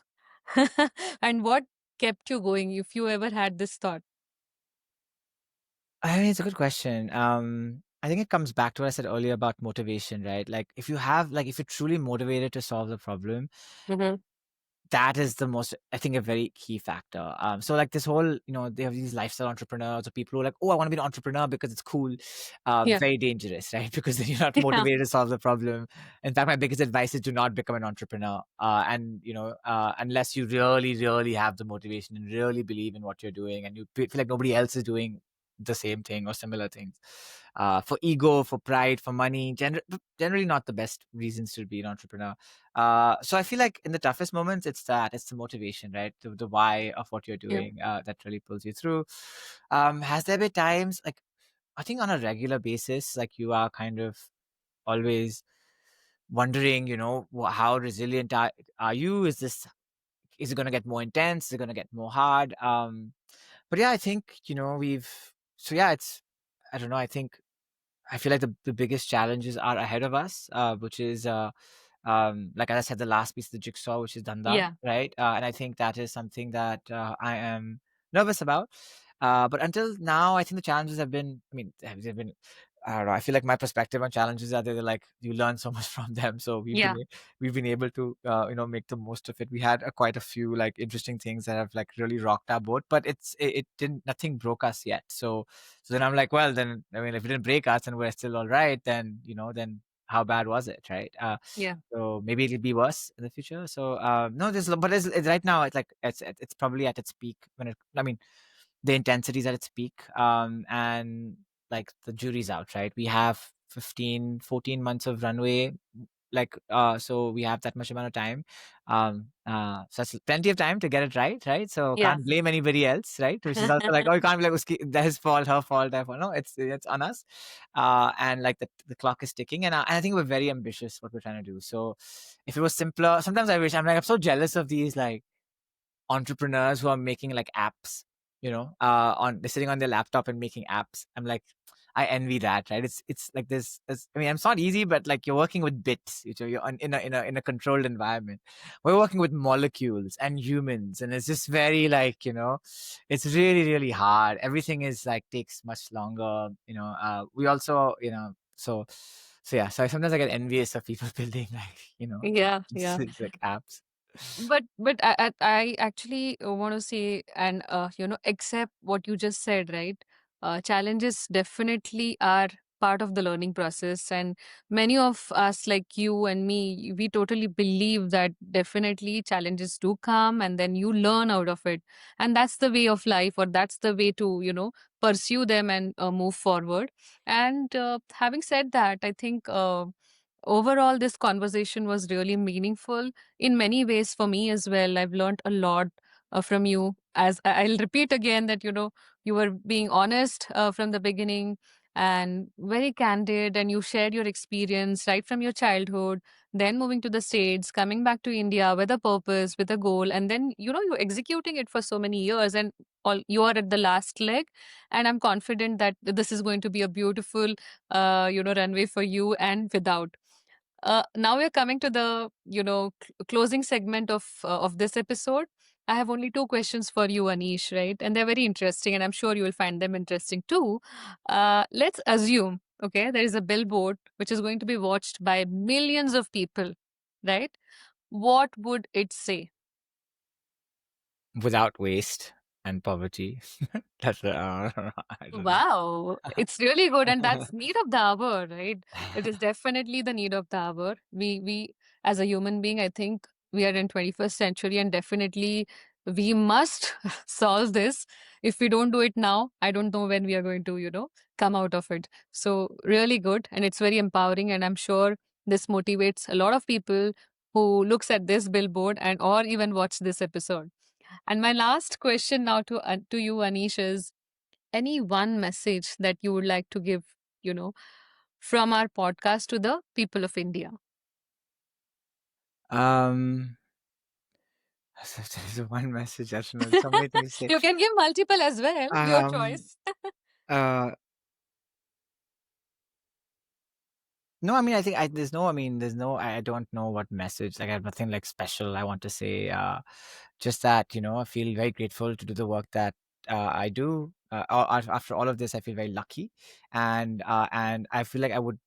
And what kept you going if you ever had this thought? I mean, it's a good question. I think it comes back to what I said earlier about motivation, right? Like if you're truly motivated to solve the problem, Hmm. that is the most, I think, a very key factor. So like this whole, they have these lifestyle entrepreneurs or people who are like, oh, I want to be an entrepreneur because it's cool. Yeah. Very dangerous, right? Because then you're not Yeah. motivated to solve the problem. In fact, my biggest advice is do not become an entrepreneur. And unless you really, really have the motivation and really believe in what you're doing, and you feel like nobody else is doing the same thing or similar things. For ego, for pride, for money, generally not the best reasons to be an entrepreneur. So I feel like in the toughest moments, it's the motivation, right? The why of what you're Yeah. doing that really pulls you through. Has there been times like I think on a regular basis, like you are kind of always wondering, how resilient are you? Is it going to get more intense? Is it going to get more hard? But yeah, I think it's I don't know. I feel like the biggest challenges are ahead of us, which is like as I said, the last piece of the jigsaw, which is Danda, Yeah. right? And I think that is something that I am nervous about. But until now, I think the challenges have been. I mean, they've been. I don't know. I feel like my perspective on challenges are they're like you learn so much from them. So Yeah. we've been able to make the most of it. We had quite a few like interesting things that have like really rocked our boat, but it didn't nothing broke us yet. So then I'm like, well, then I mean, if it didn't break us and we're still all right, then then how bad was it, right? Yeah. So maybe it'll be worse in the future. So no, it's right now. It's like it's probably at its peak when it. I mean, the intensity is at its peak. And like the jury's out, right? We have 15, 14 months of runway. Like so we have that much amount of time. So that's plenty of time to get it right? So Yeah. can't blame anybody else, right? Which is also like, oh, you can't be like that his fault, her fault, therefore. No, it's on us. And like the clock is ticking, and I think we're very ambitious what we're trying to do. So if it was simpler, sometimes I wish I'm so jealous of these like entrepreneurs who are making like apps, on they're sitting on their laptop and making apps. I'm like, I envy that, right? It's like this. I mean, it's not easy, but like you're working with bits. You're in a controlled environment. We're working with molecules and humans, and it's just very like it's really really hard. Everything is like takes much longer. We also so yeah. So sometimes I get envious of people building like Yeah. Yeah. these like apps. But I actually want to say and accept what you just said, right? Challenges definitely are part of the learning process, and many of us, like you and me, we totally believe that definitely challenges do come, and then you learn out of it, and that's the way of life, or that's the way to pursue them and move forward. And having said that, I think. Overall, this conversation was really meaningful in many ways for me as well. I've learned a lot from you. As I'll repeat again that you were being honest from the beginning and very candid, and you shared your experience right from your childhood, then moving to the States, coming back to India with a purpose, with a goal, and then you're executing it for so many years, and all you are at the last leg. And I'm confident that this is going to be a beautiful runway for you and without. Now we're coming to the closing segment of this episode. I have only two questions for you, Anish, right? And they're very interesting, and I'm sure you will find them interesting too. Let's assume okay, there is a billboard which is going to be watched by millions of people, right? What would it say? Without waste and poverty. That's I don't know. Wow, it's really good, and that's need of the hour, right? It is definitely the need of the hour. We as a human being, I think we are in 21st century, and definitely we must solve this. If we don't do it now, I don't know when we are going to, come out of it. So really good, and it's very empowering, and I'm sure this motivates a lot of people who looks at this billboard and or even watch this episode. And my last question now to you, Anish, is any one message that you would like to give, you know, from our podcast to the people of India? Um, there's one message. I don't know. There's so many things to say. You can give multiple as well, your Um, choice. uh, no, I mean, I think there's no, I mean, there's no, I don't know what message. Like, I have nothing like special I want to say. Just that, I feel very grateful to do the work that I do. After all of this, I feel very lucky, and I feel like I would.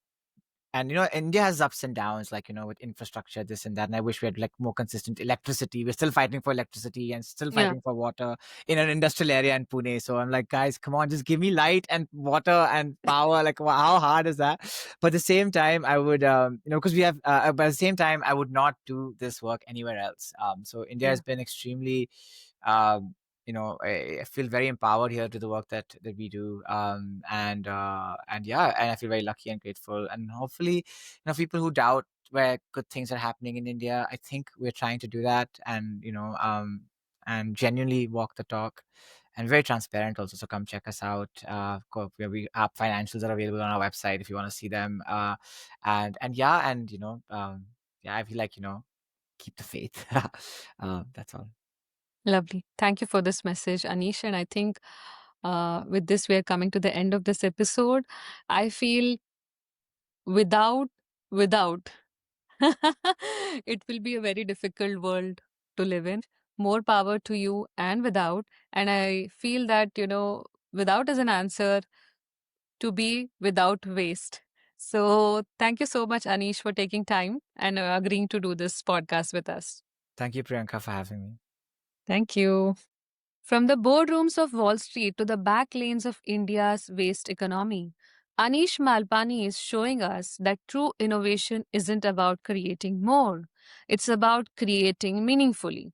And India has ups and downs, like with infrastructure, this and that. And I wish we had like more consistent electricity. We're still fighting for electricity and still Yeah. fighting for water in an industrial area in Pune. So I'm like, guys, come on, just give me light and water and power. Like, how hard is that? But at the same time, I would, because we have. But at the same time, I would not do this work anywhere else. So India Yeah. has been extremely. Um, I feel very empowered here to the work that we do, and yeah, and I feel very lucky and grateful, and hopefully, people who doubt where good things are happening in India, I think we're trying to do that, and genuinely walk the talk, and very transparent also. So come check us out. Where our financials are available on our website if you want to see them. And yeah, and yeah, I feel like keep the faith. That's all. Lovely. Thank you for this message, Anish. And I think with this, we are coming to the end of this episode. I feel without, it will be a very difficult world to live in. More power to you and without. And I feel that, without is an answer to be without waste. So thank you so much, Anish, for taking time and agreeing to do this podcast with us. Thank you, Priyanka, for having me. Thank you. From the boardrooms of Wall Street to the back lanes of India's waste economy, Anish Malpani is showing us that true innovation isn't about creating more, it's about creating meaningfully.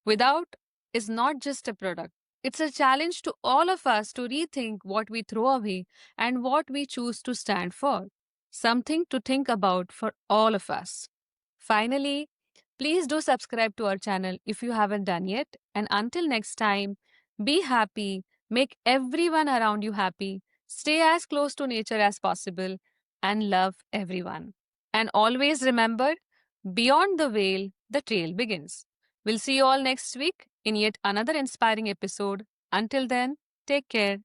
Without is not just a product. It's a challenge to all of us to rethink what we throw away and what we choose to stand for. Something to think about for all of us. Finally, please do subscribe to our channel if you haven't done yet. And until next time, be happy, make everyone around you happy, stay as close to nature as possible, and love everyone. And always remember, beyond the veil, the trail begins. We'll see you all next week in yet another inspiring episode. Until then, take care.